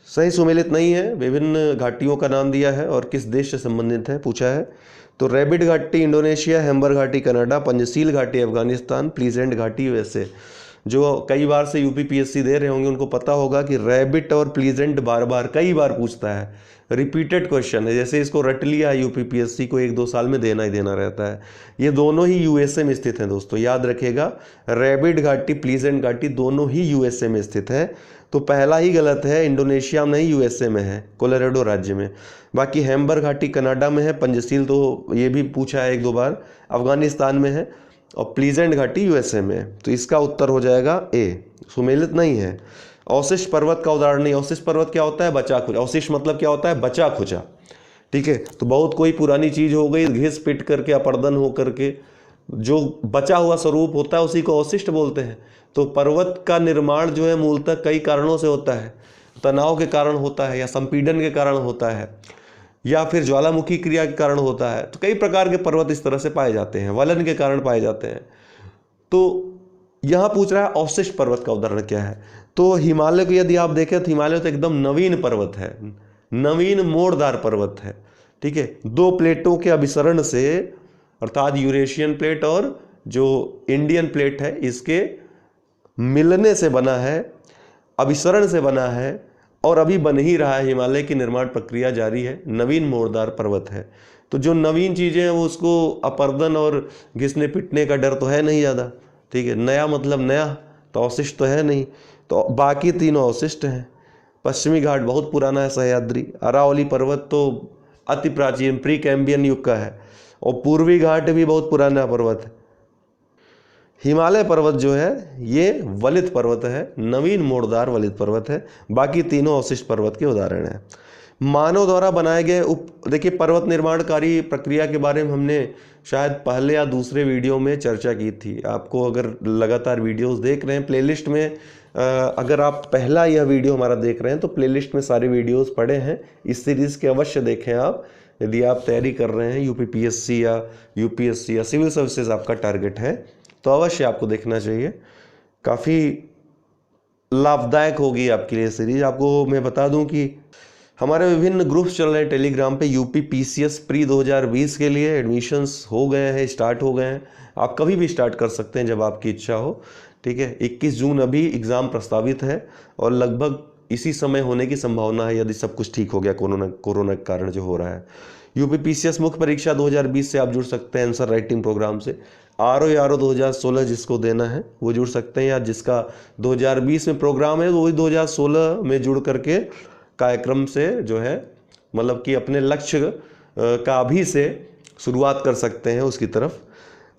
सही सुमेलित नहीं है, विभिन्न घाटियों का नाम दिया है और किस देश से संबंधित है पूछा है। तो रैबिड घाटी इंडोनेशिया, हेम्बर घाटी कनाडा, पंजशील घाटी अफगानिस्तान, प्लीजेंट घाटी यूएसए। जो कई बार से यूपीपीएससी दे रहे होंगे उनको पता होगा कि रैबिट और प्लीजेंट बार बार कई बार पूछता है, रिपीटेड क्वेश्चन है, जैसे इसको रट लिया यूपीपीएससी को 1-2 साल में देना ही देना रहता है। ये दोनों ही यूएसए में स्थित हैं दोस्तों, याद रखिएगा। रैबिड घाटी, प्लीजेंट घाटी दोनों ही यूएसए में स्थित है। तो पहला ही गलत है, इंडोनेशिया में नहीं यूएसए में है, कोलोराडो राज्य में। बाकी हेम्बर घाटी कनाडा में है, पंजशील तो ये भी पूछा है 1-2 बार, अफगानिस्तान में है, और प्लीजेंट घाटी यूएसए में है। तो इसका उत्तर हो जाएगा ए, सुमेलित नहीं है। अवशिष्ट पर्वत का उदाहरण नहीं। अवशिष्ट पर्वत क्या होता है? बचा खुचा। अवशिष्ट मतलब क्या होता है? बचा खुचा। ठीक है, तो बहुत कोई पुरानी चीज हो गई, घिस पिट करके अपर्दन हो करके जो बचा हुआ स्वरूप होता है उसी को अवशिष्ट बोलते हैं। तो पर्वत का निर्माण जो है मूलतः कई कारणों से होता है। तनाव के कारण होता है, या संपीड़न के कारण होता है, या फिर ज्वालामुखी क्रिया के कारण होता है। तो कई प्रकार के पर्वत इस तरह से पाए जाते हैं, वलन के कारण पाए जाते हैं। तो यहां पूछ रहा है अवशिष्ट पर्वत का उदाहरण क्या है। तो हिमालय को यदि आप देखें तो हिमालय तो एकदम नवीन पर्वत है, नवीन मोड़दार पर्वत है। ठीक है, 2 प्लेटों के अभिसरण से, अर्थात यूरेशियन प्लेट और जो इंडियन प्लेट है, इसके मिलने से बना है, अभिसरण से बना है, और अभी बन ही रहा है। हिमालय की निर्माण प्रक्रिया जारी है, नवीन मोड़दार पर्वत है। तो जो नवीन चीजें हैं वो उसको अपर्दन और घिसने पिटने का डर तो है नहीं ज़्यादा। ठीक है, नया मतलब नया, तो अवशिष्ट तो है नहीं। तो बाकी तीनों अवशिष्ट हैं। पश्चिमी घाट बहुत पुराना है, सह्याद्री। अरावली पर्वत तो अति प्राचीन प्री कैम्बियन युग का है, और पूर्वी घाट भी बहुत पुराना पर्वत है। हिमालय पर्वत जो है ये वलित पर्वत है, नवीन मोड़दार वलित पर्वत है। बाकी तीनों अवशिष्ट पर्वत के उदाहरण हैं। मानव द्वारा बनाए गए देखिए, पर्वत निर्माणकारी प्रक्रिया के बारे में हमने शायद पहले या दूसरे वीडियो में चर्चा की थी। आपको अगर लगातार वीडियोस देख रहे हैं प्लेलिस्ट में, अगर आप पहला यह वीडियो हमारा देख रहे हैं तो प्लेलिस्ट में सारे वीडियोस पड़े हैं, इस सीरीज़ के अवश्य देखें आप। यदि आप तैयारी कर रहे हैं, यूपीपीएससी या यूपीएससी या सिविल सर्विसेज आपका टारगेट है, तो अवश्य आपको देखना चाहिए। काफ़ी लाभदायक होगी आपके लिए सीरीज। आपको मैं बता दूं कि हमारे विभिन्न ग्रुप्स चल रहे हैं टेलीग्राम पे। यूपीपीसीएस प्री 2020 के लिए एडमिशन्स हो गए हैं, स्टार्ट हो गए हैं। आप कभी भी स्टार्ट कर सकते हैं जब आपकी इच्छा हो। ठीक है, 21 जून अभी एग्ज़ाम प्रस्तावित है, और लगभग इसी समय होने की संभावना है यदि सब कुछ ठीक हो गया, कोरोना के कारण जो हो रहा है। यूपीपीसीएस मुख्य परीक्षा 2020 से आप जुड़ सकते हैं आंसर राइटिंग प्रोग्राम से। आरओ 2016 जिसको देना है वो जुड़ सकते हैं, या जिसका 2020 में प्रोग्राम है वही 2016 में जुड़ करके कार्यक्रम से जो है, मतलब कि अपने लक्ष्य का अभी से शुरुआत कर सकते हैं उसकी तरफ।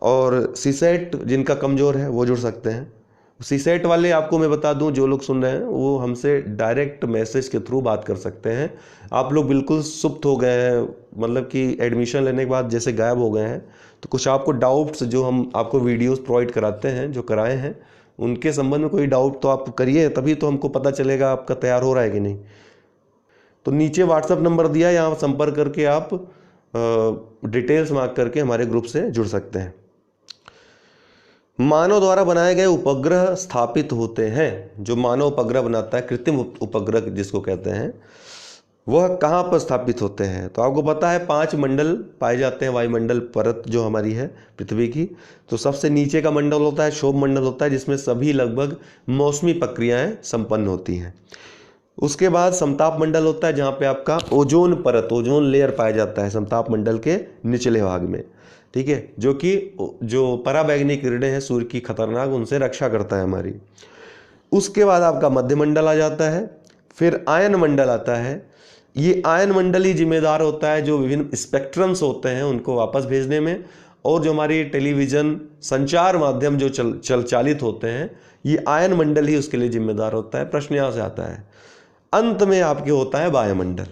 और सीसेट जिनका कमज़ोर है वो जुड़ सकते हैं। सीसेट वाले आपको मैं बता दूं, जो लोग सुन रहे हैं वो हमसे डायरेक्ट मैसेज के थ्रू बात कर सकते हैं। आप लोग बिल्कुल सुप्त हो गए हैं, मतलब कि एडमिशन लेने के बाद जैसे गायब हो गए हैं। तो कुछ आपको डाउट्स जो हम आपको वीडियोस प्रोवाइड कराते हैं, जो कराए हैं, उनके संबंध में कोई डाउट तो आप करिए, तभी तो हमको पता चलेगा आपका तैयार हो रहा है कि नहीं। तो नीचे व्हाट्सएप नंबर दिया, यहाँ संपर्क करके आप डिटेल्स मांग करके हमारे ग्रुप से जुड़ सकते हैं। मानव द्वारा बनाए गए उपग्रह स्थापित होते हैं। जो मानव उपग्रह बनाता है, कृत्रिम उपग्रह जिसको कहते हैं, वह कहाँ पर स्थापित होते हैं। तो आपको पता है 5 मंडल पाए जाते हैं, वायुमंडल परत जो हमारी है पृथ्वी की। तो सबसे नीचे का मंडल होता है क्षोभ मंडल होता है, जिसमें सभी लगभग मौसमी प्रक्रियाएं संपन्न होती हैं। उसके बाद समताप मंडल होता है, जहाँ पे आपका ओजोन परत, ओजोन लेयर पाया जाता है समताप मंडल के निचले भाग में। ठीक है, जो कि जो पराबैंगनी किरणें हैं सूर्य की खतरनाक, उनसे रक्षा करता है हमारी। उसके बाद आपका मध्य मंडल आ जाता है, फिर आयन मंडल आता है। ये आयन मंडल ही जिम्मेदार होता है जो विभिन्न स्पेक्ट्रम्स होते हैं उनको वापस भेजने में, और जो हमारी टेलीविज़न संचार माध्यम जो चालित होते हैं, ये आयन मंडल ही उसके लिए जिम्मेदार होता है। प्रश्न यहाँ से आता है। अंत में आपके होता है वायुमंडल।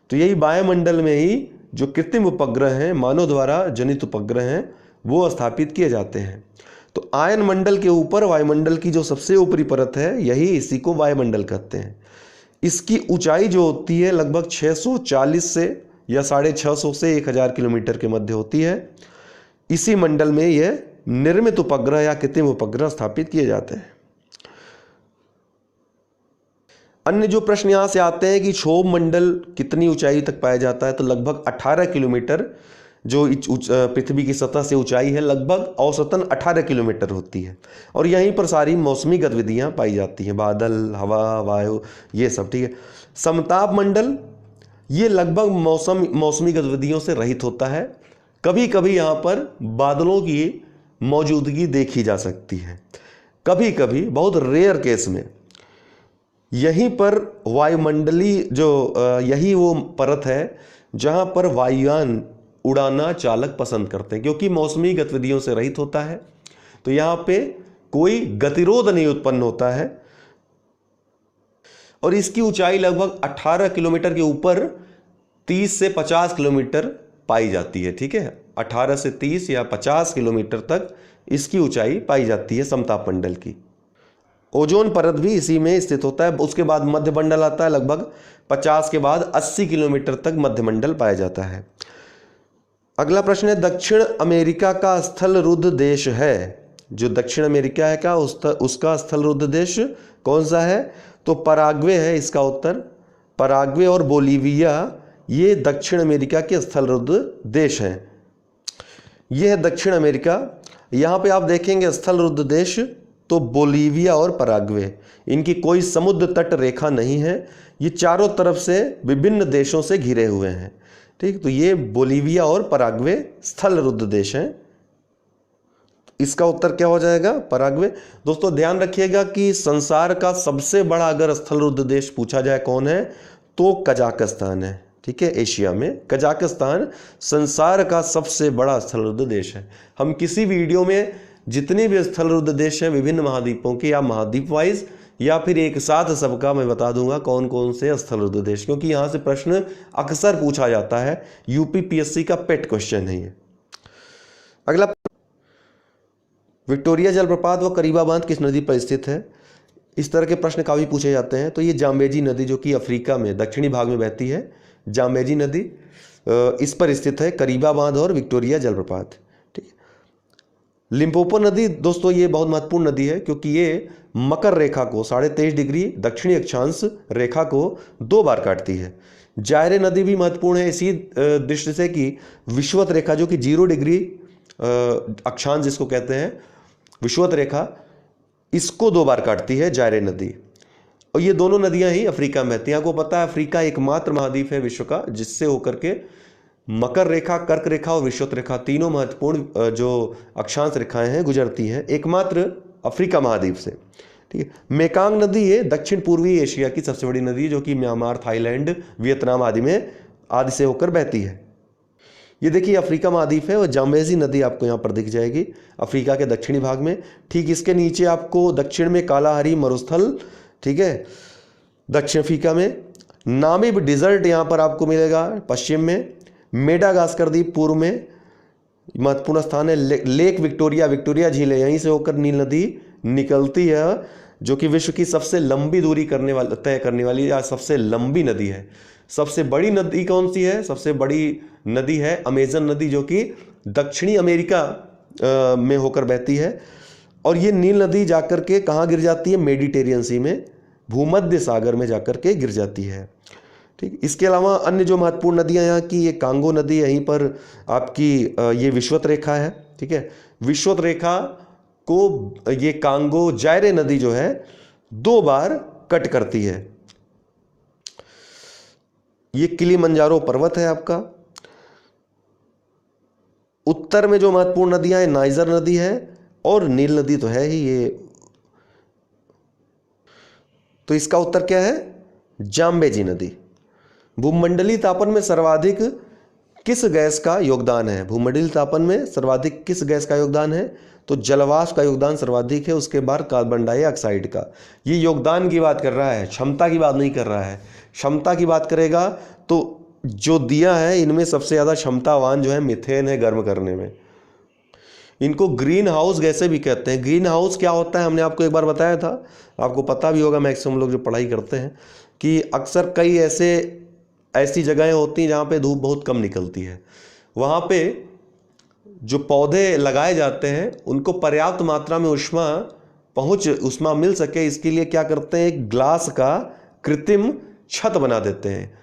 तो यही वायुमंडल में ही जो कृत्रिम उपग्रह हैं, मानव द्वारा जनित उपग्रह हैं, वो स्थापित किए जाते हैं। तो आयन मंडल के ऊपर वायुमंडल की जो सबसे ऊपरी परत है, यही इसी को वायुमंडल कहते हैं। इसकी ऊंचाई जो होती है लगभग 640 से या 650 से 1000 किलोमीटर के मध्य होती है। इसी मंडल में यह निर्मित उपग्रह या कृत्रिम उपग्रह स्थापित किए जाते हैं। अन्य जो प्रश्न यहाँ से आते हैं कि क्षोभ मंडल कितनी ऊंचाई तक पाया जाता है, तो लगभग 18 किलोमीटर जो पृथ्वी की सतह से ऊंचाई है, लगभग औसतन 18 किलोमीटर होती है। और यहीं पर सारी मौसमी गतिविधियाँ पाई जाती हैं, बादल, हवा, वायु, ये सब, ठीक है। समताप मंडल ये लगभग मौसमी गतिविधियों से रहित होता है। कभी कभी यहाँ पर बादलों की मौजूदगी देखी जा सकती है, कभी कभी, बहुत रेयर केस में। यहीं पर वायुमंडली यही वो परत है जहाँ पर वायुयान उड़ाना चालक पसंद करते हैं, क्योंकि मौसमी गतिविधियों से रहित होता है, तो यहाँ पे कोई गतिरोध नहीं उत्पन्न होता है। और इसकी ऊंचाई लगभग 18 किलोमीटर के ऊपर 30 से 50 किलोमीटर पाई जाती है, ठीक है। 18 से 30 या 50 किलोमीटर तक इसकी ऊंचाई पाई जाती है समताप मंडल की। ओजोन परत भी इसी में स्थित होता है। उसके बाद मध्यमंडल आता है, लगभग 50 के बाद 80 किलोमीटर तक मध्यमंडल पाया जाता है। अगला प्रश्न है, दक्षिण अमेरिका का स्थल रुद्ध देश है। जो दक्षिण अमेरिका है क्या उसका स्थल रुद्ध देश कौन सा है? तो पराग्वे है इसका उत्तर। पराग्वे और बोलीविया ये दक्षिण अमेरिका के स्थल रुद्ध देश हैं। ये है दक्षिण अमेरिका। यहाँ पे आप देखेंगे स्थल रुद्ध देश, तो बोलीविया और पराग्वे, इनकी कोई समुद्र तट रेखा नहीं है। ये चारों तरफ से विभिन्न देशों से घिरे हुए हैं, ठीक। तो ये बोलीविया और पराग्वे स्थल रुद्ध देश हैं। इसका उत्तर क्या हो जाएगा? पराग्वे। दोस्तों ध्यान रखिएगा कि संसार का सबसे बड़ा अगर स्थल रुद्ध देश पूछा जाए कौन है, तो कजाकिस्तान है, ठीक है। एशिया में कजाकिस्तान संसार का सबसे बड़ा स्थल रुद्ध देश है। हम किसी वीडियो में जितने भी स्थल रुद्ध देश हैं विभिन्न महाद्वीपों के, या महाद्वीप वाइज या फिर एक साथ सबका, मैं बता दूंगा कौन कौन से स्थल रुद्ध देश, क्योंकि यहाँ से प्रश्न अक्सर पूछा जाता है। यूपीपीएससी का पेट क्वेश्चन है ये। अगला, विक्टोरिया जलप्रपात व करीबा बांध किस नदी पर स्थित है? इस तरह के प्रश्न काफ़ी पूछे जाते हैं। तो ये जाम्बेजी नदी जो कि अफ्रीका में दक्षिणी भाग में बहती है, जाम्बेजी नदी, इस पर स्थित है करीबा बांध और विक्टोरिया जलप्रपात, ठीक है। लिम्पोपो नदी दोस्तों ये बहुत महत्वपूर्ण नदी है, क्योंकि ये मकर रेखा को 23.5 डिग्री दक्षिणी अक्षांश रेखा को 2 बार काटती है। जायरे नदी भी महत्वपूर्ण है इसी दृष्टि से कि विषुवत रेखा जो कि 0 डिग्री अक्षांश जिसको कहते हैं विषुवत रेखा, इसको 2 बार काटती है जायरे नदी। और ये दोनों नदियां ही अफ्रीका में बहती हैं। आपको पता है अफ्रीका एकमात्र महाद्वीप है विश्व का जिससे होकर के मकर रेखा, कर्क रेखा और विषुवत रेखा तीनों महत्वपूर्ण जो अक्षांश रेखाएं हैं गुजरती हैं एकमात्र अफ्रीका महाद्वीप से, ठीक है। मेकांग नदी ये दक्षिण पूर्वी एशिया की सबसे बड़ी नदी है, जो कि म्यांमार, थाईलैंड, वियतनाम आदि से होकर बहती है। ये देखिए अफ्रीका महाद्वीप है और जाम्बेजी नदी आपको यहाँ पर दिख जाएगी अफ्रीका के दक्षिणी भाग में। ठीक इसके नीचे आपको दक्षिण में कालाहारी मरुस्थल, ठीक है, दक्षिण अफ्रीका में। नामिब डिजर्ट यहाँ पर आपको मिलेगा पश्चिम में। मेडागास्कर द्वीप पूर्व में महत्वपूर्ण स्थान है। लेक विक्टोरिया झील है, यहीं से होकर नील नदी निकलती है, जो कि विश्व की सबसे लंबी दूरी तय करने वाली या सबसे लंबी नदी है। सबसे बड़ी नदी कौन सी है? सबसे बड़ी नदी है अमेजन नदी, जो कि दक्षिणी अमेरिका में होकर बहती है। और ये नील नदी जाकर के कहाँ गिर जाती है? मेडिटेरियन सी में, भूमध्य सागर में जाकर के गिर जाती है, ठीक। इसके अलावा अन्य जो महत्वपूर्ण नदियाँ यहाँ की, ये कांगो नदी यहीं पर आपकी ये विषुवत रेखा है, ठीक है। विषुवत रेखा को ये कांगो जायरे नदी जो है 2 बार कट करती है। ये किलिमंजारो पर्वत है आपका। उत्तर में जो महत्वपूर्ण नदियां हैं, नाइजर नदी है और नील नदी तो है ही ये। तो इसका उत्तर क्या है? जाम्बेजी नदी। भूमंडलीय तापन में सर्वाधिक किस गैस का योगदान है? भूमंडलीय तापन में सर्वाधिक किस गैस का योगदान है? तो जलवाष्प का योगदान सर्वाधिक है, उसके बाद कार्बन डाइऑक्साइड का। ये योगदान की बात कर रहा है, क्षमता की बात नहीं कर रहा है। क्षमता की बात करेगा तो जो दिया है इनमें सबसे ज़्यादा क्षमतावान जो है मीथेन है गर्म करने में। इनको ग्रीन हाउस गैसें भी कहते हैं। ग्रीन हाउस क्या होता है हमने आपको एक बार बताया था, आपको पता भी होगा मैक्सिमम लोग जो पढ़ाई करते हैं, कि अक्सर कई ऐसी जगहें होती हैं जहाँ पे धूप बहुत कम निकलती है। वहाँ पे जो पौधे लगाए जाते हैं उनको पर्याप्त मात्रा में उष्मा मिल सके, इसके लिए क्या करते हैं, एक ग्लास का कृत्रिम छत बना देते हैं।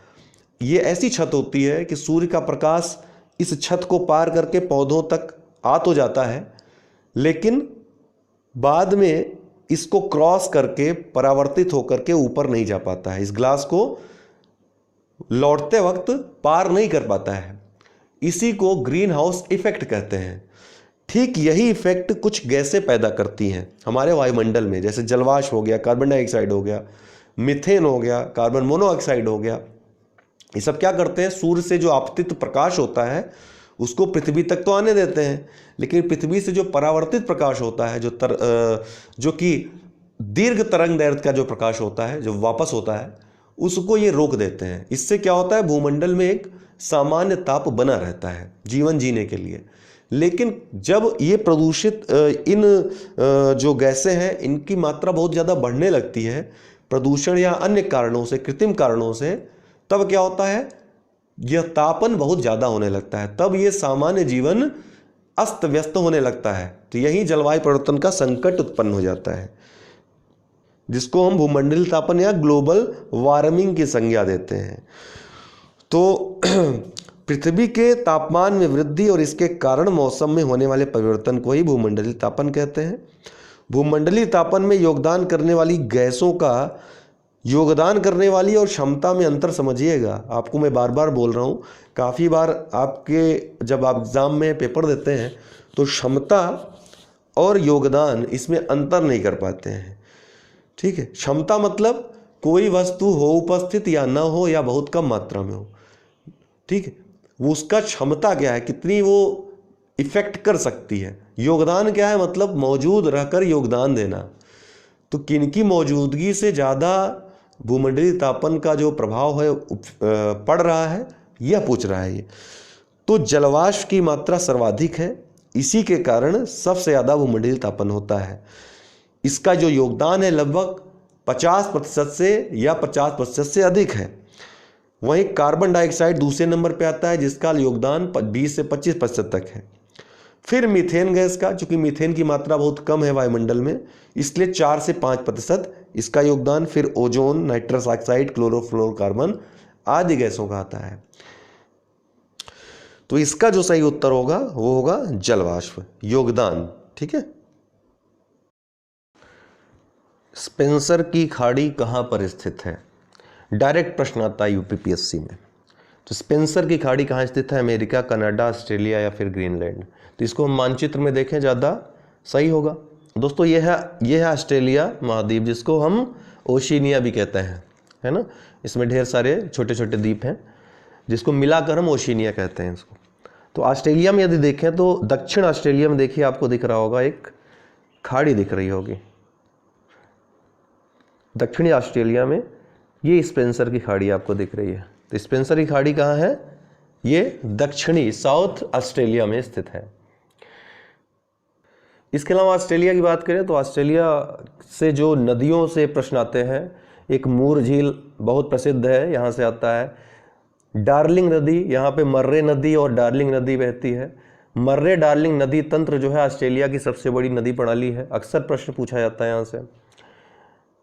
ये ऐसी छत होती है कि सूर्य का प्रकाश इस छत को पार करके पौधों तक आ तो जाता है, लेकिन बाद में इसको क्रॉस करके परावर्तित होकर के ऊपर नहीं जा पाता है, इस ग्लास को लौटते वक्त पार नहीं कर पाता है। इसी को ग्रीन हाउस इफेक्ट कहते हैं। ठीक यही इफेक्ट कुछ गैसें पैदा करती हैं हमारे वायुमंडल में, जैसे जलवाष्प हो गया, कार्बन डाइऑक्साइड हो गया, मीथेन हो गया, कार्बन मोनोऑक्साइड हो गया। ये सब क्या करते हैं, सूर्य से जो आपतित प्रकाश होता है उसको पृथ्वी तक तो आने देते हैं, लेकिन पृथ्वी से जो परावर्तित प्रकाश होता है, जो कि दीर्घ तरंग दैर्ध्य का जो प्रकाश होता है, जो वापस होता है, उसको ये रोक देते हैं। इससे क्या होता है, भूमंडल में एक सामान्य ताप बना रहता है जीवन जीने के लिए। लेकिन जब ये प्रदूषित इन जो गैसें हैं इनकी मात्रा बहुत ज़्यादा बढ़ने लगती है प्रदूषण या अन्य कारणों से, कृत्रिम कारणों से, तब क्या होता है, यह तापन बहुत ज़्यादा होने लगता है। तब ये सामान्य जीवन अस्त व्यस्त होने लगता है। तो यही जलवायु परिवर्तन का संकट उत्पन्न हो जाता है, जिसको हम भूमंडलीय तापन या ग्लोबल वार्मिंग की संज्ञा देते हैं। तो पृथ्वी के तापमान में वृद्धि और इसके कारण मौसम में होने वाले परिवर्तन को ही भूमंडलीय तापन कहते हैं। भूमंडलीय तापन में योगदान करने वाली गैसों का योगदान करने वाली और क्षमता में अंतर समझिएगा। आपको मैं बार बार बोल रहा हूँ, काफ़ी बार आपके जब आप एग्ज़ाम में पेपर देते हैं तो क्षमता और योगदान इसमें अंतर नहीं कर पाते हैं। ठीक है, क्षमता मतलब कोई वस्तु हो उपस्थित या ना हो या बहुत कम मात्रा में हो। ठीक है, वो उसका क्षमता क्या है, कितनी वो इफेक्ट कर सकती है। योगदान क्या है, मतलब मौजूद रहकर योगदान देना। तो किनकी मौजूदगी से ज़्यादा भूमंडलीय तापन का जो प्रभाव है पड़ रहा है, यह पूछ रहा है ये। तो जलवाष्प की मात्रा सर्वाधिक है, इसी के कारण सबसे ज़्यादा भूमंडलीय तापन होता है। इसका जो योगदान है लगभग 50% से या 50% से अधिक है। वहीं कार्बन डाइऑक्साइड दूसरे नंबर पे आता है, जिसका योगदान 20 से 25% तक है। फिर मीथेन गैस का, चूंकि मीथेन की मात्रा बहुत कम है वायुमंडल में, इसलिए 4 से 5% इसका योगदान। फिर ओजोन, नाइट्रस ऑक्साइड, क्लोरोफ्लोरोकार्बन आदि गैसों का आता है। तो इसका जो सही उत्तर होगा वो होगा जलवाष्प योगदान। ठीक है। स्पेंसर की खाड़ी कहाँ पर स्थित है, डायरेक्ट प्रश्न आता है यूपीपीएससी में। तो स्पेंसर की खाड़ी कहाँ स्थित है, अमेरिका, कनाडा, ऑस्ट्रेलिया या फिर ग्रीनलैंड। तो इसको हम मानचित्र में देखें ज़्यादा सही होगा। दोस्तों ये है ऑस्ट्रेलिया महाद्वीप, जिसको हम ओशिनिया भी कहते हैं, है ना। इसमें ढेर सारे छोटे छोटे द्वीप हैं, जिसको मिलाकर हम ओशिनिया कहते हैं इसको। तो ऑस्ट्रेलिया में यदि देखें तो दक्षिण ऑस्ट्रेलिया में देखिए, आपको दिख रहा होगा एक खाड़ी दिख रही होगी। दक्षिणी ऑस्ट्रेलिया में ये स्पेंसर की खाड़ी आपको दिख रही है। तो स्पेंसर की खाड़ी कहाँ है, ये दक्षिणी साउथ ऑस्ट्रेलिया में स्थित है। इसके अलावा ऑस्ट्रेलिया की बात करें तो ऑस्ट्रेलिया से जो नदियों से प्रश्न आते हैं, एक मूर झील बहुत प्रसिद्ध है, यहाँ से आता है। डार्लिंग नदी, यहाँ पे मर्रे नदी और डार्लिंग नदी बहती है। मर्रे डार्लिंग नदी तंत्र जो है ऑस्ट्रेलिया की सबसे बड़ी नदी प्रणाली है। अक्सर प्रश्न पूछा जाता है यहाँ से।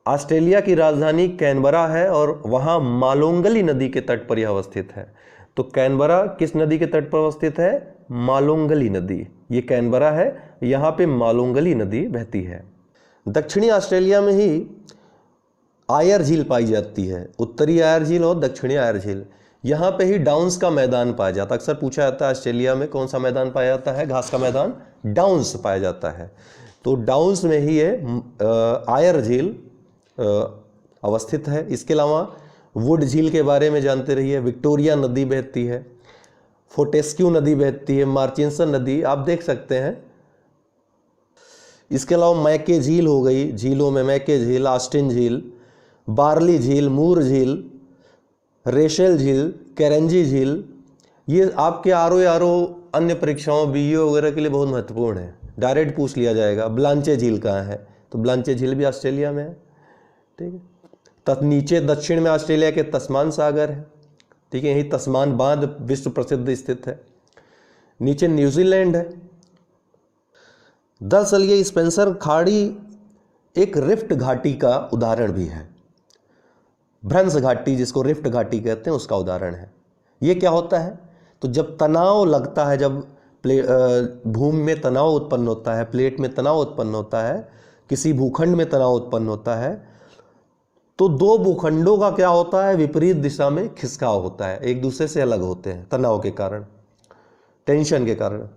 ऑस्ट्रेलिया की राजधानी कैनबरा है और वहाँ मालोंगली नदी के तट पर यह अवस्थित है। तो कैनबरा किस नदी के तट पर अवस्थित है, मालोंगली नदी। ये कैनबरा है, यहाँ पे मालोंगली नदी बहती है। दक्षिणी ऑस्ट्रेलिया में ही आयर झील पाई जाती है, उत्तरी आयर झील और दक्षिणी आयर झील। यहाँ पे ही डाउन्स का मैदान पाया जाता है। अक्सर पूछा जाता है ऑस्ट्रेलिया में कौन सा मैदान पाया जाता है, घास का मैदान, डाउन्स पाया जाता है। तो डाउन्स में ही ये आयर झील अवस्थित है। इसके अलावा वुड झील के बारे में जानते रहिए। विक्टोरिया नदी बहती है, फोर्टेस्क्यू नदी बहती है, मार्चिंसन नदी आप देख सकते हैं। इसके अलावा मैके झील हो गई, झीलों में मैके झील, ऑस्टिन झील, बार्ली झील, मूर झील, रेशेल झील, कैरेंजी झील। ये आपके आरओ अन्य परीक्षाओं बीईओ वगैरह के लिए बहुत महत्वपूर्ण है, डायरेक्ट पूछ लिया जाएगा। ब्लांचे झील कहाँ है, तो ब्लांचे झील भी ऑस्ट्रेलिया में है। ठीक है। नीचे दक्षिण में ऑस्ट्रेलिया के तस्मान सागर है। ठीक है, यही तस्मान बांध विश्व प्रसिद्ध स्थित है। नीचे न्यूजीलैंड है। दरअसल ये स्पेंसर खाड़ी एक रिफ्ट घाटी का उदाहरण भी है। भ्रंश घाटी जिसको रिफ्ट घाटी कहते हैं उसका उदाहरण है। ये क्या होता है, तो जब तनाव लगता है, जब भूमि में तनाव उत्पन्न होता है, प्लेट में तनाव उत्पन्न होता है, किसी भूखंड में तनाव उत्पन्न होता है, तो दो भूखंडों का क्या होता है, विपरीत दिशा में खिसकाव होता है, एक दूसरे से अलग होते हैं तनाव के कारण, टेंशन के कारण।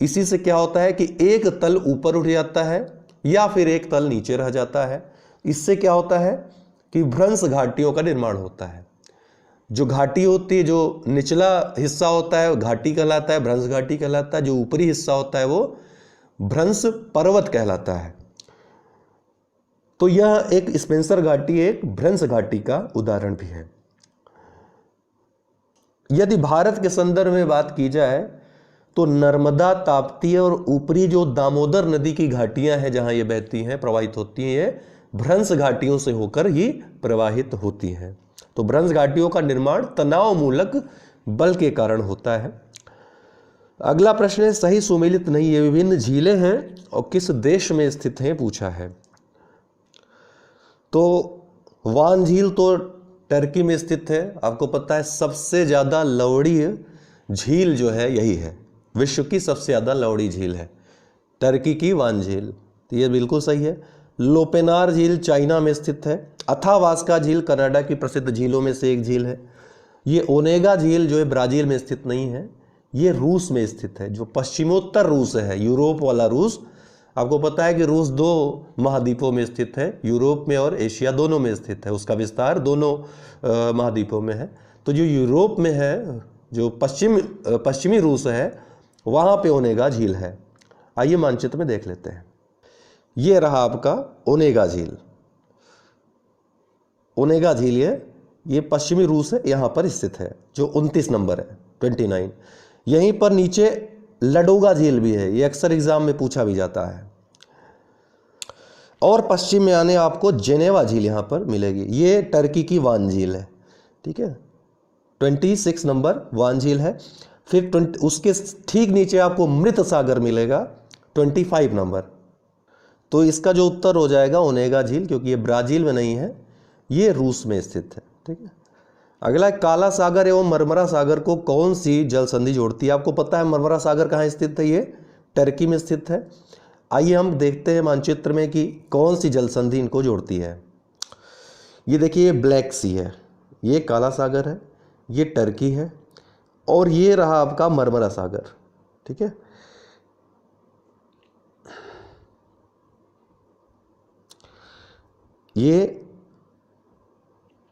इसी से क्या होता है कि एक तल ऊपर उठ जाता है या फिर एक तल नीचे रह जाता है। इससे क्या होता है कि भ्रंश घाटियों का निर्माण होता है। जो घाटी होती है, जो निचला हिस्सा होता है वो घाटी कहलाता है, भ्रंश घाटी कहलाता है। जो ऊपरी हिस्सा होता है वो भ्रंश पर्वत कहलाता है। तो यह एक स्पेंसर घाटी एक भ्रंश घाटी का उदाहरण भी है। यदि भारत के संदर्भ में बात की जाए तो नर्मदा, ताप्ती और ऊपरी जो दामोदर नदी की घाटियां हैं जहां ये बहती हैं, प्रवाहित होती हैं, ये भ्रंश घाटियों से होकर ही प्रवाहित होती हैं। तो भ्रंश घाटियों का निर्माण तनाव मूलक बल के कारण होता है। अगला प्रश्न है, सही सुमेलित नहीं, ये विभिन्न झीलें हैं और किस देश में स्थित हैं पूछा है। तो वान झील तो टर्की में स्थित है। आपको पता है सबसे ज्यादा लवड़ी झील जो है यही है, विश्व की सबसे ज्यादा लवड़ी झील है टर्की की वान झील, तो ये बिल्कुल सही है। लोपेनार झील चाइना में स्थित है। अथावास्का झील कनाडा की प्रसिद्ध झीलों में से एक झील है। ये ओनेगा झील जो है ब्राजील में स्थित नहीं है, ये रूस में स्थित है, जो पश्चिमोत्तर रूस है, यूरोप वाला रूस। आपको पता है कि रूस दो महाद्वीपों में स्थित है, यूरोप में और एशिया दोनों में स्थित है, उसका विस्तार दोनों महाद्वीपों में है। तो जो यूरोप में है, जो पश्चिमी रूस है, वहाँ पे ओनेगा झील है। आइए मानचित्र में देख लेते हैं। ये रहा आपका ओनेगा झील। ओनेगा झील ये पश्चिमी रूस है, यहाँ पर स्थित है, जो 29 नंबर है, 29। यहीं पर नीचे लडोगा झील भी है, ये अक्सर एग्जाम में पूछा भी जाता है। और पश्चिम में आने आपको जेनेवा झील यहाँ पर मिलेगी, ये टर्की की वान झील है, ठीक है, 26 नंबर वान झील है। फिर उसके ठीक नीचे आपको मृत सागर मिलेगा 25 नंबर। तो इसका जो उत्तर हो जाएगा ओनेगा झील, क्योंकि ये ब्राजील में नहीं है, ये रूस में स्थित है, ठीक है। अगला काला सागर एवं मरमरा सागर को कौन सी जल संधि जोड़ती है। आपको पता है मरमरा सागर कहाँ स्थित है, ये टर्की में स्थित है। आइए हम देखते हैं मानचित्र में कि कौन सी जल संधि इनको जोड़ती है। ये देखिए, ये ब्लैक सी है, ये काला सागर है, ये टर्की है, और ये रहा आपका मरमरा सागर, ठीक है। ये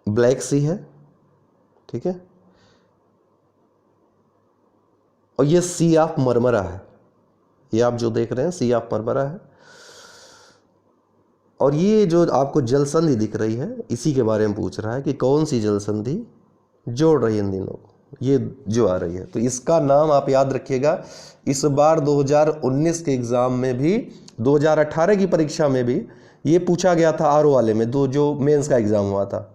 ब्लैक सी है, ठीक है, और ये सी ऑफ मरमरा है, ये आप जो देख रहे हैं सी ऑफ मरमरा है। और ये जो आपको जल संधि दिख रही है इसी के बारे में पूछ रहा है कि कौन सी जल संधि जोड़ रही है इन दिनों को, ये जो आ रही है। तो इसका नाम आप याद रखिएगा, इस बार 2019 के एग्जाम में भी, 2018 की परीक्षा में भी ये पूछा गया था, आरओ वाले में, जो मेंस का एग्जाम हुआ था।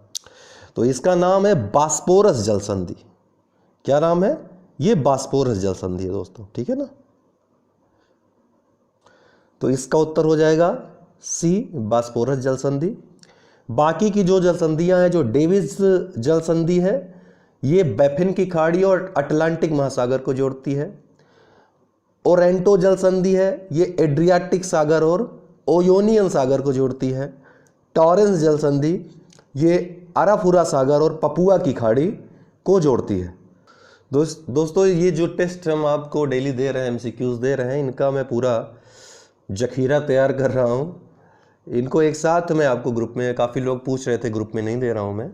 तो इसका नाम है बास्पोरस जल संधि। क्या नाम है, ये बास्पोरस जल संधि है दोस्तों, ठीक है ना। तो इसका उत्तर हो जाएगा सी, बास्पोरस जल संधि। बाकी की जो जल संधियां हैं, जो डेविस जल संधि है, ये बैफिन की खाड़ी और अटलांटिक महासागर को जोड़ती है। ओरेंटो जल संधि है, ये एड्रियाटिक सागर और ओयोनियन सागर को जोड़ती है। टॉरेंस जल संधि ये अराफुरा सागर और पपुआ की खाड़ी को जोड़ती है। दोस्तों ये जो टेस्ट हम आपको डेली दे रहे हैं, एमसीक्यूज दे रहे हैं, इनका मैं पूरा जखीरा तैयार कर रहा हूँ। इनको एक साथ मैं आपको ग्रुप में, काफ़ी लोग पूछ रहे थे, ग्रुप में नहीं दे रहा हूँ मैं,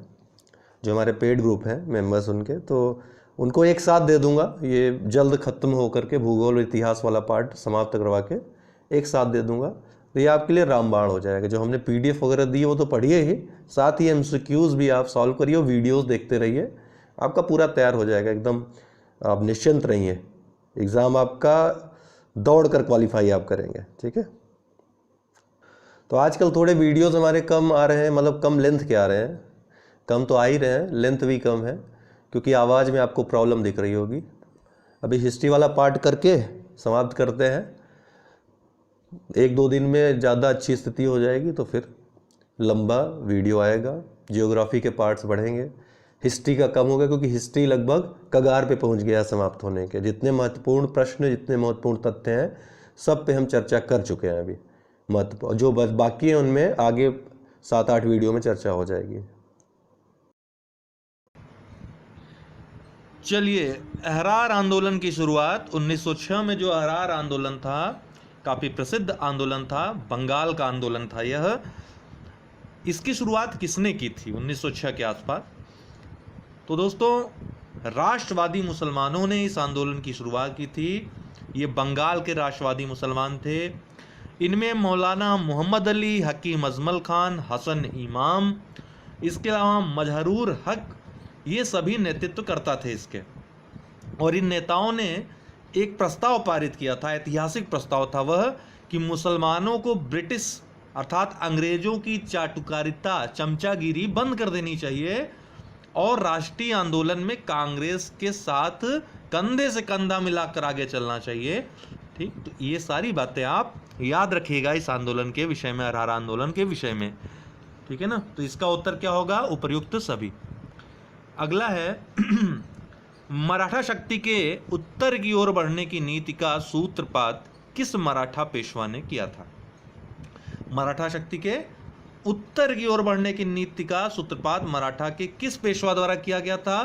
जो हमारे पेड ग्रुप हैं मेंबर्स उनके, तो उनको एक साथ दे दूंगा। ये जल्द ख़त्म हो करके भूगोल इतिहास वाला पार्ट समाप्त करवा के एक साथ दे दूंगा, तो ये आपके लिए रामबाण हो जाएगा। जो हमने पीडीएफ वगैरह दी है वो तो पढ़िए ही, साथ ही एमसीक्यूज भी आप सॉल्व करिए, वीडियोस देखते रहिए, आपका पूरा तैयार हो जाएगा एकदम। आप निश्चिंत रहिए, एग्ज़ाम आपका दौड़ कर क्वालिफाई आप करेंगे, ठीक है। तो आजकल थोड़े वीडियोस हमारे कम आ रहे हैं, मतलब कम लेंथ के आ रहे हैं, कम तो आ ही रहे हैं, लेंथ भी कम है, क्योंकि आवाज़ में आपको प्रॉब्लम दिख रही होगी। अभी हिस्ट्री वाला पार्ट करके समाप्त करते हैं, 1-2 दिन में ज़्यादा अच्छी स्थिति हो जाएगी तो फिर लंबा वीडियो आएगा, जियोग्राफी के पार्ट्स बढ़ेंगे, हिस्ट्री का कम होगा क्योंकि हिस्ट्री लगभग कगार पे पहुंच गया समाप्त होने के। जितने महत्वपूर्ण प्रश्न, जितने महत्वपूर्ण तथ्य हैं, सब पे हम चर्चा कर चुके हैं अभी। महत्वपूर्ण जो बस बाकी है उनमें आगे 7-8 वीडियो में चर्चा हो जाएगी। चलिए, अहरार आंदोलन की शुरुआत 1906 में जो अहरार आंदोलन था, काफ़ी प्रसिद्ध आंदोलन था, बंगाल का आंदोलन था यह। इसकी शुरुआत किसने की थी 1906 के आसपास? तो दोस्तों, राष्ट्रवादी मुसलमानों ने इस आंदोलन की शुरुआत की थी। ये बंगाल के राष्ट्रवादी मुसलमान थे। इनमें मौलाना मोहम्मद अली, हकीम अजमल खान, हसन इमाम, इसके अलावा मजहरूर हक, ये सभी नेतृत्व करता थे इसके। और इन नेताओं ने एक प्रस्ताव पारित किया था, ऐतिहासिक प्रस्ताव था वह, कि मुसलमानों को ब्रिटिश अर्थात अंग्रेजों की चाटुकारिता, चमचागिरी बंद कर देनी चाहिए और राष्ट्रीय आंदोलन में कांग्रेस के साथ कंधे से कंधा मिलाकर आगे चलना चाहिए। ठीक, तो ये सारी बातें आप याद रखिएगा इस आंदोलन के विषय में, अरहर आंदोलन के विषय में। ठीक है ना? तो इसका उत्तर क्या होगा? उपर्युक्त सभी। अगला है मराठा शक्ति के उत्तर की ओर बढ़ने की नीति का सूत्रपात किस मराठा पेशवा ने किया था? मराठा शक्ति के उत्तर की ओर बढ़ने की नीति का सूत्रपात मराठा के किस पेशवा द्वारा किया गया था?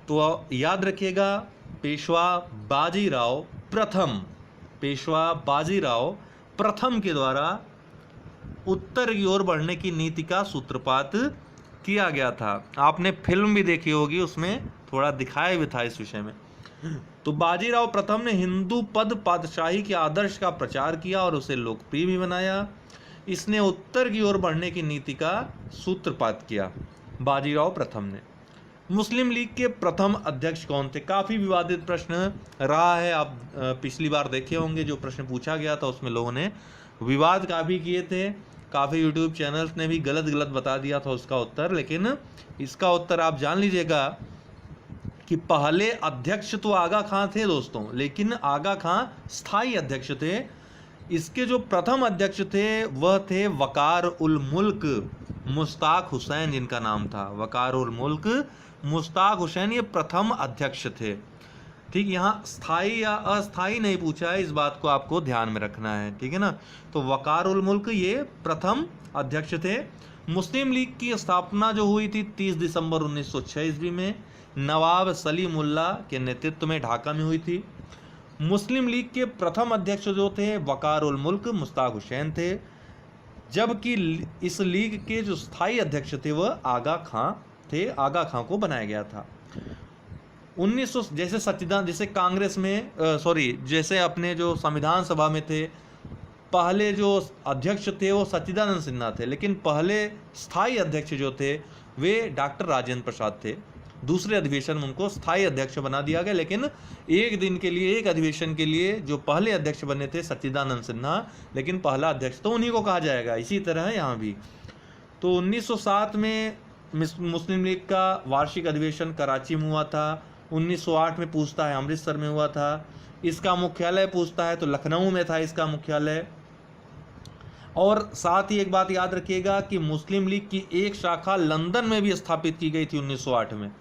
तो याद रखिएगा, पेशवा बाजीराव प्रथम, पेशवा बाजीराव प्रथम के द्वारा उत्तर की ओर बढ़ने की नीति का सूत्रपात किया गया था। आपने फिल्म भी देखी होगी, उसमें थोड़ा दिखाया भी था इस विषय में। तो बाजीराव प्रथम ने हिंदू पद पातशाही के आदर्श का प्रचार किया और उसे लोकप्रिय भी बनाया। इसने उत्तर की ओर बढ़ने की नीति का सूत्रपात किया, बाजीराव प्रथम ने। मुस्लिम लीग के प्रथम अध्यक्ष कौन थे? काफ़ी विवादित प्रश्न रहा है। आप पिछली बार देखे होंगे, जो प्रश्न पूछा गया था उसमें लोगों ने विवाद काफ़ी किए थे। काफ़ी यूट्यूब चैनल्स ने भी गलत गलत बता दिया था उसका उत्तर, लेकिन इसका उत्तर आप जान लीजिएगा कि पहले अध्यक्ष तो आगा खां थे दोस्तों, लेकिन आगा खां स्थायी अध्यक्ष थे। इसके जो प्रथम अध्यक्ष थे वह थे वकार उल मुल्क मुश्ताक हुसैन, जिनका नाम था वकार उल मुल्क मुश्ताक हुसैन, ये प्रथम अध्यक्ष थे। ठीक, यहाँ स्थायी या अस्थायी नहीं पूछा है, इस बात को आपको ध्यान में रखना है। ठीक है ना? तो वकार उल मुल्क ये प्रथम अध्यक्ष थे। मुस्लिम लीग की स्थापना जो हुई थी 30 दिसंबर 1906 ईस्वी में नवाब सलीमुल्लाह के नेतृत्व में ढाका में हुई थी। मुस्लिम लीग के प्रथम अध्यक्ष जो थे वकार उल मुल्क मुश्ताक हुसैन थे, जबकि इस लीग के जो स्थायी अध्यक्ष थे वह आगा खां थे। आगा खां को बनाया गया था। 1900 जैसे सच्चिदानंद, जैसे कांग्रेस में जैसे अपने जो संविधान सभा में थे, पहले जो अध्यक्ष थे वो सच्चिदानंद सिन्हा थे, लेकिन पहले स्थायी अध्यक्ष जो थे वे डॉक्टर राजेंद्र प्रसाद थे। दूसरे अधिवेशन में उनको स्थायी अध्यक्ष बना दिया गया, लेकिन एक दिन के लिए, एक अधिवेशन के लिए जो पहले अध्यक्ष बने थे सच्चिदानंद सिन्हा, लेकिन पहला अध्यक्ष तो उन्हीं को कहा जाएगा। इसी तरह है यहाँ भी। तो 1907 में मुस्लिम लीग का वार्षिक अधिवेशन कराची में हुआ था। 1908 में पूछता है अमृतसर में हुआ था। इसका मुख्यालय पूछता है तो लखनऊ में था इसका मुख्यालय। और साथ ही एक बात याद रखिएगा कि मुस्लिम लीग की एक शाखा लंदन में भी स्थापित की गई थी 1908 में,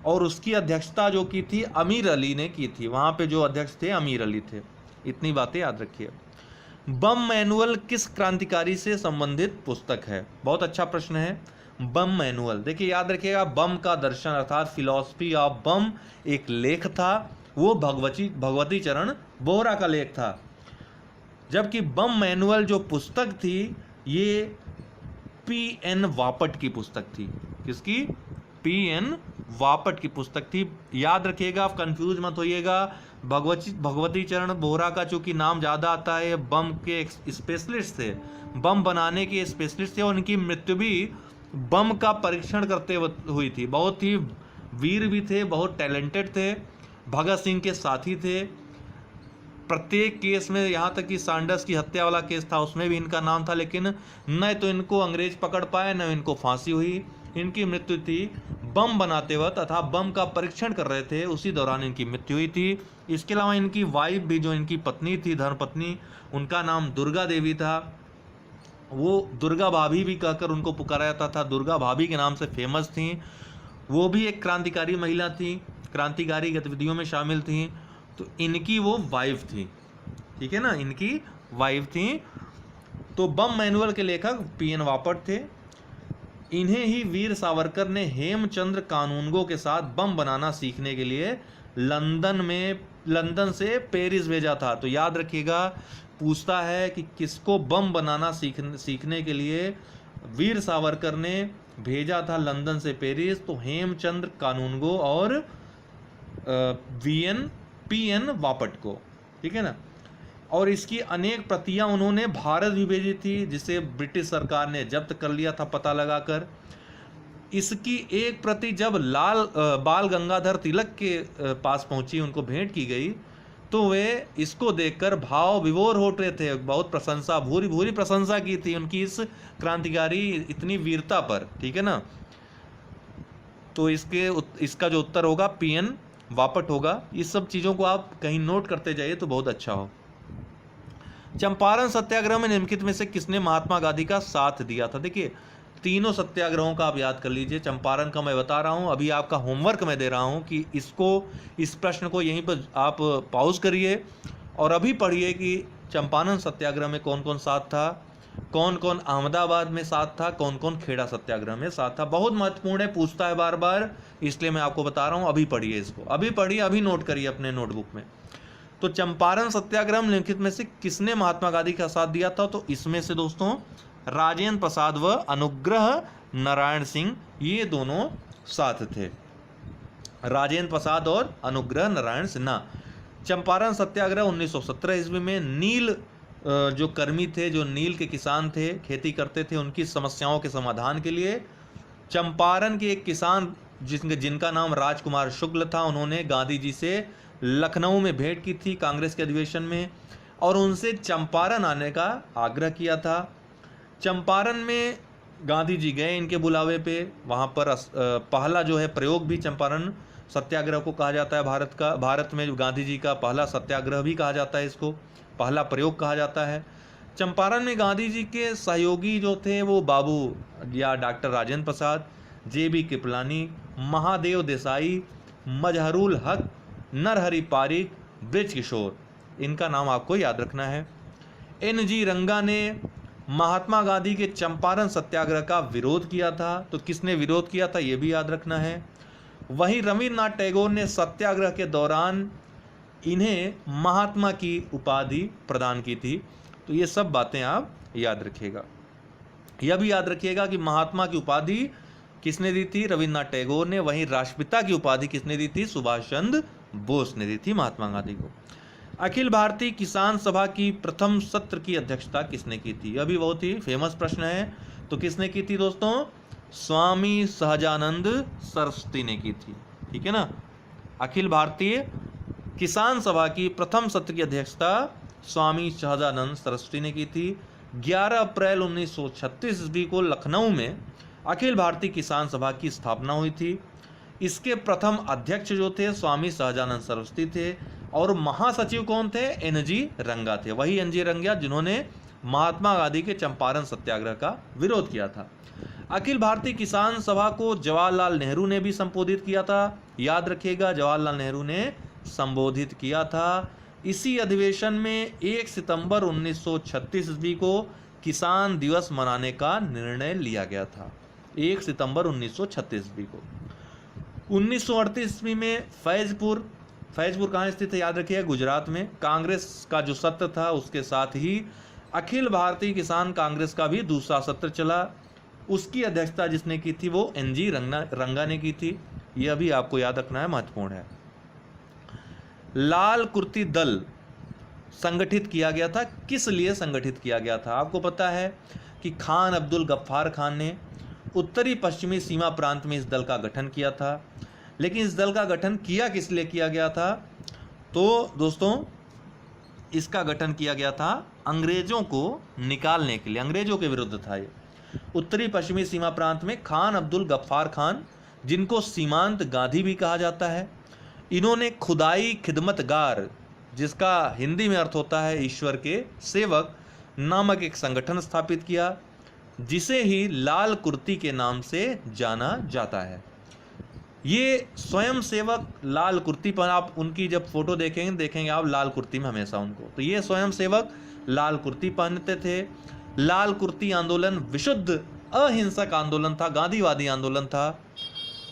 और उसकी अध्यक्षता जो की थी अमीर अली ने की थी। वहाँ पे जो अध्यक्ष थे अमीर अली थे। इतनी बातें याद रखिए। बम मैनुअल किस क्रांतिकारी से संबंधित पुस्तक है? बहुत अच्छा प्रश्न है। बम मैनुअल, देखिए याद रखिएगा, बम का दर्शन अर्थात फिलॉसफी ऑफ बम एक लेख था, वो भगवती चरण बोहरा का लेख था। जबकि बम मैनुअल जो पुस्तक थी ये P.N. वापट की पुस्तक थी। किसकी? P.N. वापट की पुस्तक थी। याद रखिएगा, आप कंफ्यूज मत होइएगा। भगवती चरण बोहरा का चूंकि नाम ज़्यादा आता है, बम के स्पेशलिस्ट थे, बम बनाने के स्पेशलिस्ट थे, और उनकी मृत्यु भी बम का परीक्षण करते हुई थी। बहुत ही वीर भी थे, बहुत टैलेंटेड थे, भगत सिंह के साथी थे। प्रत्येक केस में, यहाँ तक कि सैंडर्स की हत्या वाला केस था उसमें भी इनका नाम था, लेकिन न तो इनको अंग्रेज पकड़ पाए न इनको फांसी हुई। इनकी मृत्यु थी बम बनाते वक्त तथा बम का परीक्षण कर रहे थे, उसी दौरान इनकी मृत्यु हुई थी। इसके अलावा इनकी वाइफ भी, जो इनकी पत्नी थी, धर्मपत्नी, उनका नाम दुर्गा देवी था, वो दुर्गा भाभी भी कहकर उनको पुकारा जाता था, दुर्गा भाभी के नाम से फेमस थी। वो भी एक क्रांतिकारी महिला थी, क्रांतिकारी गतिविधियों में शामिल थी। तो इनकी वो वाइफ थी, ठीक है ना, इनकी वाइफ थी। तो बम मैनुअल के लेखक पीएन वापट थे। इन्हें ही वीर सावरकर ने हेमचंद्र कानूनगो के साथ बम बनाना सीखने के लिए लंदन से पेरिस भेजा था। तो याद रखिएगा, पूछता है कि किसको बम बनाना सीखने के लिए वीर सावरकर ने भेजा था लंदन से पेरिस, तो हेमचंद्र कानूनगो और पीएन वापट को, ठीक है ना। और इसकी अनेक प्रतियां उन्होंने भारत भी भेजी थी, जिसे ब्रिटिश सरकार ने जब्त कर लिया था पता लगाकर। इसकी एक प्रति जब बाल गंगाधर तिलक के पास पहुंची, उनको भेंट की गई, तो वे इसको देखकर भाव विभोर हो रहे थे। बहुत प्रशंसा, भूरी भूरी प्रशंसा की थी उनकी इस क्रांतिकारी इतनी वीरता पर, ठीक है ना। तो इसका जो उत्तर होगा पीएन वापट होगा। इस सब चीज़ों को आप कहीं नोट करते जाइए तो बहुत अच्छा हो। चंपारण सत्याग्रह में निम्नलिखित में से किसने महात्मा गांधी का साथ दिया था? देखिए, तीनों सत्याग्रहों का आप याद कर लीजिए। चंपारण का मैं बता रहा हूं, अभी आपका होमवर्क मैं दे रहा हूं कि इस प्रश्न को यहीं पर आप पॉज करिए और अभी पढ़िए कि चंपारण सत्याग्रह में कौन कौन साथ था, कौन कौन अहमदाबाद में साथ था, कौन कौन खेड़ा सत्याग्रह में साथ था। बहुत महत्वपूर्ण है, पूछता है बार बार, इसलिए मैं आपको बता रहा हूँ। अभी पढ़िए इसको, अभी पढ़िए, अभी नोट करिए अपने नोटबुक में। तो चंपारण सत्याग्रह में निम्नलिखित में से किसने महात्मा गांधी का साथ दिया था? तो इसमें से दोस्तों राजेंद्र प्रसाद व अनुग्रह नारायण सिंह, ये दोनों साथ थे, राजेंद्र प्रसाद और अनुग्रह नारायण सिन्हा। चंपारण सत्याग्रह 1917 ईस्वी में नील जो कर्मी थे, जो नील के किसान थे, खेती करते थे, उनकी समस्याओं के समाधान के लिए चंपारण के एक किसान जिनका नाम राजकुमार शुक्ल था, उन्होंने गांधी जी से लखनऊ में भेंट की थी कांग्रेस के अधिवेशन में और उनसे चंपारण आने का आग्रह किया था। चंपारण में गांधी जी गए इनके बुलावे पे। वहाँ पर पहला जो है प्रयोग भी चंपारण सत्याग्रह को कहा जाता है। भारत में जो गांधी जी का पहला सत्याग्रह भी कहा जाता है, इसको पहला प्रयोग कहा जाता है। चंपारण में गांधी जी के सहयोगी जो थे वो बाबू या डॉक्टर राजेंद्र प्रसाद, जेबी कृपलानी, महादेव देसाई, मजहरुल हक, नरहरि पारिक, ब्रिज किशोर, इनका नाम आपको याद रखना है। एनजी रंगा ने महात्मा गांधी के चंपारण सत्याग्रह का विरोध किया था। तो किसने विरोध किया था ये भी याद रखना है। वहीं रविन्द्रनाथ टैगोर ने सत्याग्रह के दौरान इन्हें महात्मा की उपाधि प्रदान की थी। तो ये सब बातें आप याद रखिएगा। यह भी याद रखिएगा कि महात्मा की उपाधि किसने दी थी? रविन्द्रनाथ टैगोर ने। वहीं राष्ट्रपिता की उपाधि किसने दी थी? सुभाष चंद्र बोस ने दी थी महात्मा गांधी को। अखिल भारतीय किसान सभा की प्रथम सत्र की अध्यक्षता किसने की थी? यह भी बहुत ही फेमस प्रश्न है। तो किसने की थी दोस्तों? स्वामी सहजानंद सरस्वती ने की थी, ठीक है ना। अखिल भारतीय किसान सभा की प्रथम सत्र की अध्यक्षता स्वामी सहजानंद सरस्वती ने की थी। 11 अप्रैल 1936 ईस्वी को लखनऊ में अखिल भारतीय किसान सभा की स्थापना हुई थी। इसके प्रथम अध्यक्ष जो थे स्वामी सहजानंद सरस्वती थे और महासचिव कौन थे? एनजी रंगा थे। वही एनजी रंगा जिन्होंने महात्मा गांधी के चंपारण सत्याग्रह का विरोध किया था। अखिल भारतीय किसान सभा को जवाहरलाल नेहरू ने भी संबोधित किया था। याद रखिएगा, जवाहरलाल नेहरू ने संबोधित किया था। इसी अधिवेशन में 1 सितंबर 1936 ईस्वी को किसान दिवस मनाने का निर्णय लिया गया था। 1 सितंबर 1936 ईस्वी को। 1938 ईस्वी में फैजपुर कहाँ स्थित है? याद रखिएगा, गुजरात में। कांग्रेस का जो सत्र था उसके साथ ही अखिल भारतीय किसान कांग्रेस का भी दूसरा सत्र चला। उसकी अध्यक्षता जिसने की थी वो एनजी रंगा ने की थी। यह भी आपको याद रखना है, महत्वपूर्ण है। लाल कुर्ती दल संगठित किया गया था। किस लिए संगठित किया गया था? आपको पता है कि खान अब्दुल गफ्फार खान ने उत्तरी पश्चिमी सीमा प्रांत में इस दल का गठन किया था। लेकिन इस दल का गठन किस लिए किया गया था? तो दोस्तों इसका गठन किया गया था अंग्रेजों को निकालने के लिए, अंग्रेजों के विरुद्ध था ये। उत्तरी पश्चिमी सीमा प्रांत में खान अब्दुल गफ्फार खान, जिनको सीमांत गांधी भी कहा जाता है, इन्होंने खुदाई खिदमतगार, जिसका हिंदी में अर्थ होता है ईश्वर के सेवक, नामक एक संगठन स्थापित किया, जिसे ही लाल कुर्ती के नाम से जाना जाता है। ये स्वयं सेवक लाल कुर्ती पर, आप उनकी जब फोटो देखेंगे आप लाल कुर्ती में हमेशा उनको, तो ये स्वयं सेवक लाल कुर्ती पहनते थे। लाल कुर्ती आंदोलन विशुद्ध अहिंसक आंदोलन था, गांधीवादी आंदोलन था।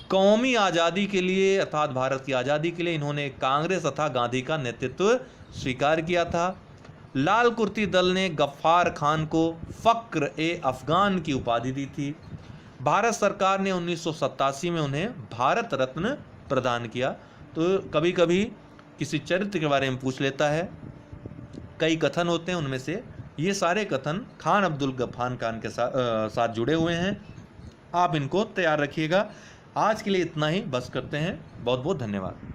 कौमी आज़ादी के लिए अर्थात भारत की आज़ादी के लिए इन्होंने कांग्रेस तथा गांधी का नेतृत्व स्वीकार किया था। लाल कुर्ती दल ने गफ्फार खान को फ़क्र ए अफ़गान की उपाधि दी थी। भारत सरकार ने 1987 में उन्हें भारत रत्न प्रदान किया। तो कभी कभी किसी चरित्र के बारे में पूछ लेता है, कई कथन होते हैं, उनमें से ये सारे कथन खान अब्दुल गफ्फार खान के साथ जुड़े हुए हैं। आप इनको तैयार रखिएगा। आज के लिए इतना ही, बस करते हैं। बहुत बहुत धन्यवाद।